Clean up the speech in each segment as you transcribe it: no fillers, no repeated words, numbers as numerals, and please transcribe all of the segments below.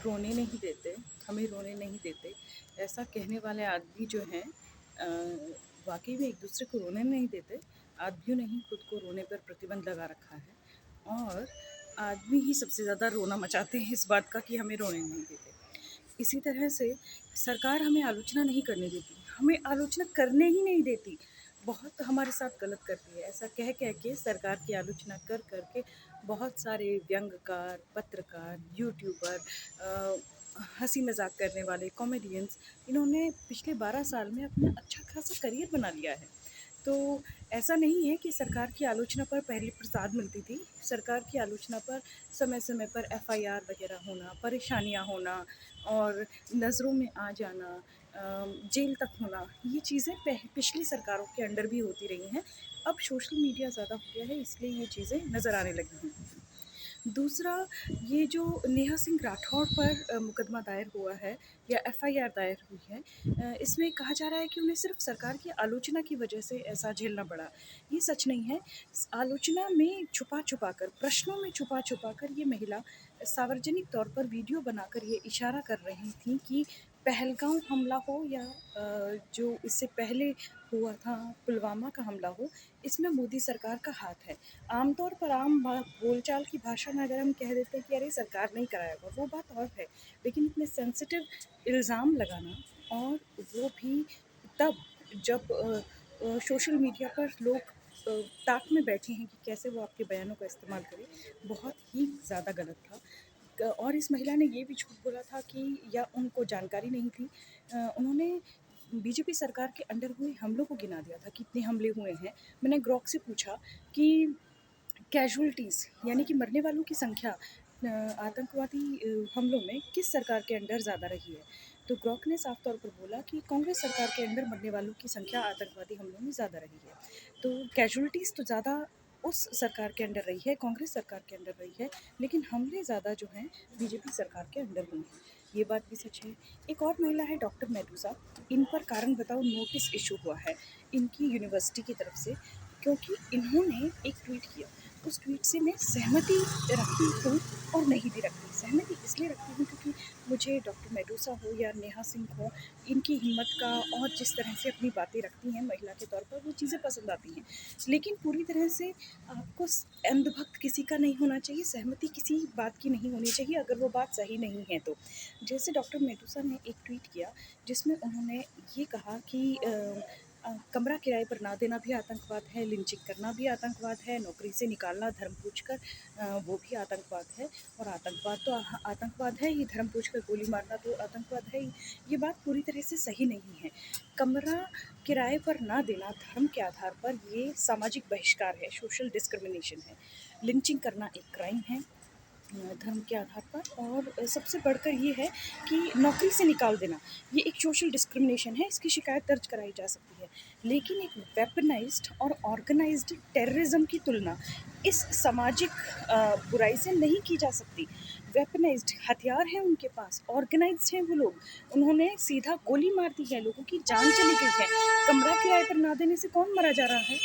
रोने नहीं देते, हमें रोने नहीं देते, ऐसा कहने वाले आदमी जो हैं वाक़ई में एक-दूसरे को रोने नहीं देते, आदमियों ने ही खुद को रोने पर प्रतिबंध लगा रखा है और आदमी ही सबसे ज़्यादा रोना मचाते हैं इस बात का कि हमें रोने नहीं देते। इसी तरह से सरकार हमें आलोचना नहीं करने देती, हमें आलोचना करने ही नहीं देती, बहुत हमारे साथ गलत करती है। ऐसा कह के सरकार की आलोचना कर के बहुत सारे व्यंग्यकार, पत्रकार, यूट्यूबर हँसी मज़ाक करने वाले कॉमेडियंस, इन्होंने पिछले 12 साल में अपना अच्छा खासा करियर बना लिया है। तो ऐसा नहीं है कि सरकार की आलोचना पर पहले प्रसाद मिलती थी। सरकार की आलोचना पर समय-समय पर एफआईआर वग़ैरह होना, परेशानियाँ होना और नज़रों में आ जाना, जेल तक होना, ये चीज़ें पिछली सरकारों के अंडर भी होती रही हैं। अब सोशल मीडिया ज़्यादा हो गया है, इसलिए ये चीज़ें नज़र आने लगी हैं। दूसरा, ये जो नेहा सिंह राठौर पर मुकदमा दायर हुआ है या एफआईआर दायर हुई है, इसमें कहा जा रहा है कि उन्हें सिर्फ सरकार की आलोचना की वजह से ऐसा झेलना पड़ा। ये सच नहीं है। आलोचना में छुपा-छुपा कर, प्रश्नों में छुपा-छुपा कर ये महिला सार्वजनिक तौर पर वीडियो बनाकर ये इशारा कर रही थी कि पहलगाँव हमला हो या जो इससे पहले हुआ था पुलवामा का हमला हो, इसमें मोदी सरकार का हाथ है। आमतौर पर आम बोलचाल की भाषा में अगर हम कह देते हैं कि अरे सरकार नहीं कराया होगा, वो बात और है, लेकिन इतने सेंसिटिव इल्ज़ाम लगाना और वो भी तब जब सोशल मीडिया पर लोग ताक में बैठे हैं कि कैसे वो आपके बयानों का इस्तेमाल करें, बहुत ही ज़्यादा गलत था। और इस महिला ने ये भी झूठ बोला था कि या उनको जानकारी नहीं थी, उन्होंने बीजेपी सरकार के अंडर हुए हमलों को गिना दिया था, कितने हमले हुए हैं। मैंने ग्रॉक से पूछा कि कैजुअल्टीज़ यानी कि मरने वालों की संख्या आतंकवादी हमलों में किस सरकार के अंडर ज़्यादा रही है? तो ग्रॉक ने साफ तौर पर बोला कि कांग्रेस सरकार के अंडर मरने वालों की संख्या आतंकवादी हमलों में ज़्यादा रही है। तो कैजुअल्टीज़ तो ज़्यादा उस सरकार के अंडर रही है, कांग्रेस सरकार के अंडर रही है, लेकिन हमले ज़्यादा जो हैं बीजेपी सरकार के अंडर हुए हैं। ये बात भी सच है। एक और महिला है डॉक्टर मेडूसा, इन पर कारण बताओ नोटिस इश्यू हुआ है, इनकी यूनिवर्सिटी की तरफ से, क्योंकि इन्होंने एक ट्वीट किया। उस ट्वीट से मैं सहमति रखती हूँ और नहीं भी रखती। सहमति इसलिए रखती हूँ क्योंकि मुझे डॉक्टर मेडूसा हो या नेहा सिंह हो, इनकी हिम्मत का और जिस तरह से अपनी बातें रखती हैं महिला के तौर पर, वो चीज़ें पसंद आती हैं। लेकिन पूरी तरह से आपको अंधभक्त किसी का नहीं होना चाहिए, सहमति किसी बात की नहीं होनी चाहिए अगर वो बात सही नहीं है तो। जैसे डॉक्टर मेडूसा ने एक ट्वीट किया जिसमें उन्होंने ये कहा कि कमरा किराए पर ना देना भी आतंकवाद है, लिंचिंग करना भी आतंकवाद है, नौकरी से निकालना धर्म पूछकर वो भी आतंकवाद है और आतंकवाद तो आतंकवाद है ही, धर्म पूछकर गोली मारना तो आतंकवाद है ही। ये बात पूरी तरह से सही नहीं है। कमरा किराए पर ना देना धर्म के आधार पर ये सामाजिक बहिष्कार है, सोशल डिस्क्रिमिनेशन है। लिंचिंग करना एक क्राइम है धर्म के आधार पर, और सबसे बढ़कर ये है कि नौकरी से निकाल देना, ये एक सोशल डिस्क्रिमिनेशन है, इसकी शिकायत दर्ज कराई जा सकती है। लेकिन एक वेपनाइज्ड और ऑर्गेनाइज्ड टेररिज्म की तुलना इस सामाजिक बुराई से नहीं की जा सकती। वेपनाइज्ड हथियार हैं उनके पास, ऑर्गेनाइज्ड हैं वो लोग, उन्होंने सीधा गोली मार दी है, लोगों की जान चली गई है। कमरा किराए पर ना देने से कौन मरा जा रहा है?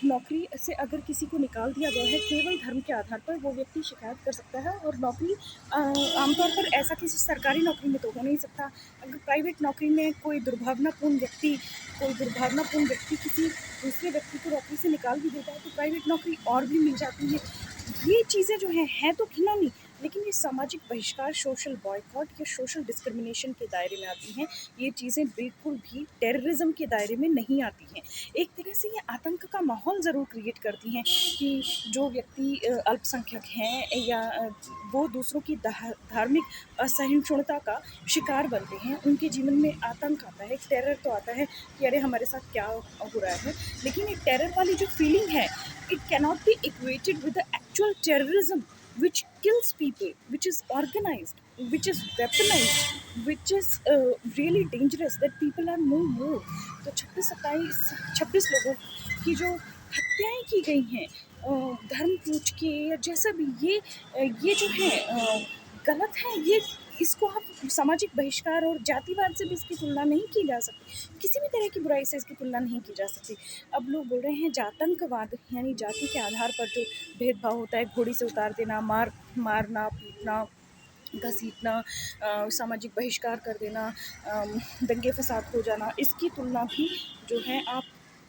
नौकरी से अगर किसी को निकाल दिया गया है केवल धर्म के आधार पर, वो व्यक्ति शिकायत कर सकता है। और नौकरी आमतौर पर ऐसा किसी सरकारी नौकरी में तो हो नहीं सकता। अगर प्राइवेट नौकरी में कोई दुर्भावनापूर्ण व्यक्ति किसी दूसरे व्यक्ति को नौकरी से निकाल भी देता है तो प्राइवेट नौकरी और भी मिल जाती है। ये चीज़ें जो हैं तो घिनौनी, लेकिन ये सामाजिक बहिष्कार, सोशल बॉयकॉट या सोशल डिस्क्रिमिनेशन के दायरे में आती हैं। ये चीज़ें बिल्कुल भी टेररिज्म के दायरे में नहीं आती हैं। एक तरह से ये आतंक का माहौल ज़रूर क्रिएट करती हैं कि जो व्यक्ति अल्पसंख्यक हैं या वो दूसरों की धार्मिक असहिष्णुता का शिकार बनते हैं, उनके जीवन में आतंक आता है, एक टेरर तो आता है कि अरे हमारे साथ क्या हो रहा है। लेकिन एक टेरर वाली जो फीलिंग है, it cannot be equated with the actual terrorism which kills people, which is organized, which is weaponized, which is really dangerous, that people are no more. तो 26 लोगों की जो हत्याएं की गई हैं धर्म पूछ के या जैसा भी, ये जो है गलत है। ये इसको आप सामाजिक बहिष्कार और जातिवाद से भी इसकी तुलना नहीं की जा सकती, किसी भी तरह की बुराई से इसकी तुलना नहीं की जा सकती। अब लोग बोल रहे हैं जातंकवाद, यानी जाति के आधार पर जो भेदभाव होता है, घोड़ी से उतार देना, मारना, पीटना, घसीटना, सामाजिक बहिष्कार कर देना, दंगे फसाद हो जाना, इसकी तुलना भी जो है आप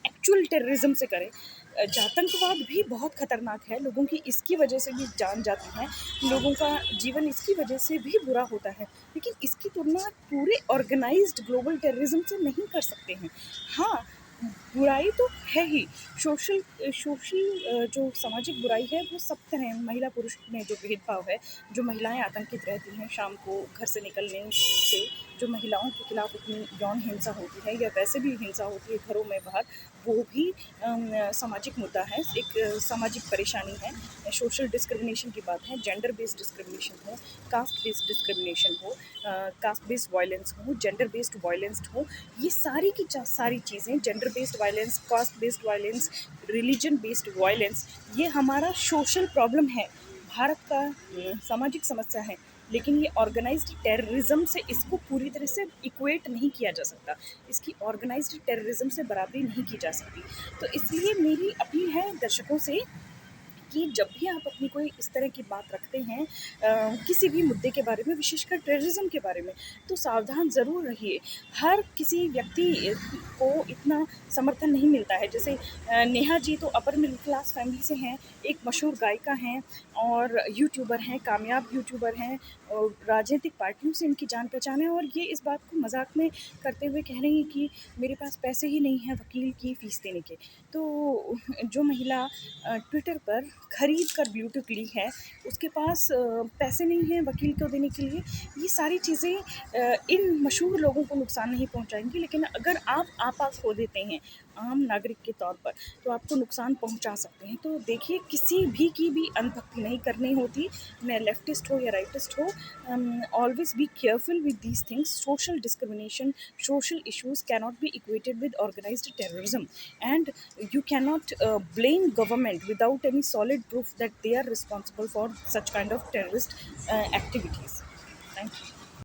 एक्चुअल टेररिज्म से करें। आतंकवाद भी बहुत ख़तरनाक है, लोगों की इसकी वजह से भी जान जाती है, लोगों का जीवन इसकी वजह से भी बुरा होता है, लेकिन इसकी तुलना पूरे ऑर्गेनाइज्ड ग्लोबल टेररिज्म से नहीं कर सकते हैं। हाँ, बुराई तो है ही, सोशल सोशल जो सामाजिक बुराई है वो सब तरह है। महिला पुरुष में जो भेदभाव है, जो महिलाएं आतंकित रहती हैं शाम को घर से निकलने से, जो महिलाओं के खिलाफ इतनी यौन हिंसा होती है या वैसे भी हिंसा होती है घरों में बाहर, वो भी सामाजिक मुद्दा है, एक सामाजिक परेशानी है। सोशल डिस्क्रिमिनेशन की बात है, जेंडर बेस्ड डिस्क्रिमिनेशन हो, कास्ट बेस्ड डिस्क्रिमिनेशन हो, कास्ट बेस्ड वायलेंस हो, जेंडर बेस्ड वायलेंस हो, ये सारी की सारी चीज़ें, gender based violence, caste based violence, religion based violence, ये हमारा सोशल प्रॉब्लम है, भारत का सामाजिक समस्या है। लेकिन ये ऑर्गेनाइज्ड टेररिज्म से इसको पूरी तरह से इक्वेट नहीं किया जा सकता, इसकी ऑर्गेनाइज्ड टेररिज्म से बराबरी नहीं की जा सकती। तो इसलिए मेरी अपील है दर्शकों से कि जब भी आप अपनी कोई इस तरह की बात रखते हैं, किसी भी मुद्दे के बारे में, विशेषकर टेररिज्म के बारे में, तो सावधान ज़रूर रहिए। हर किसी व्यक्ति को इतना समर्थन नहीं मिलता है। जैसे नेहा जी तो अपर मिडिल क्लास फैमिली से हैं, एक मशहूर गायिका हैं और यूट्यूबर हैं, कामयाब यूट्यूबर हैं, और राजनीतिक पार्टियों से इनकी जान पहचान है, और ये इस बात को मजाक में करते हुए कह रही हैं कि मेरे पास पैसे ही नहीं हैं वकील की फ़ीस देने के। तो जो महिला ट्विटर पर खरीद कर ब्लूटूथ ली है, उसके पास पैसे नहीं हैं वकील को देने के लिए। ये सारी चीज़ें इन मशहूर लोगों को नुकसान नहीं पहुंचाएंगी, लेकिन अगर आप आपा खो देते हैं आम नागरिक के तौर पर, तो आपको नुकसान पहुंचा सकते हैं। तो देखिए, किसी भी की भी अंधभक्ति नहीं करनी होती, न लेफ्टिस्ट हो या राइटिस्ट हो। Always be careful with these things. Social discrimination, social issues cannot be equated with organized terrorism, and you cannot blame government without any solid proof that they are responsible for such kind of terrorist activities. Thank you.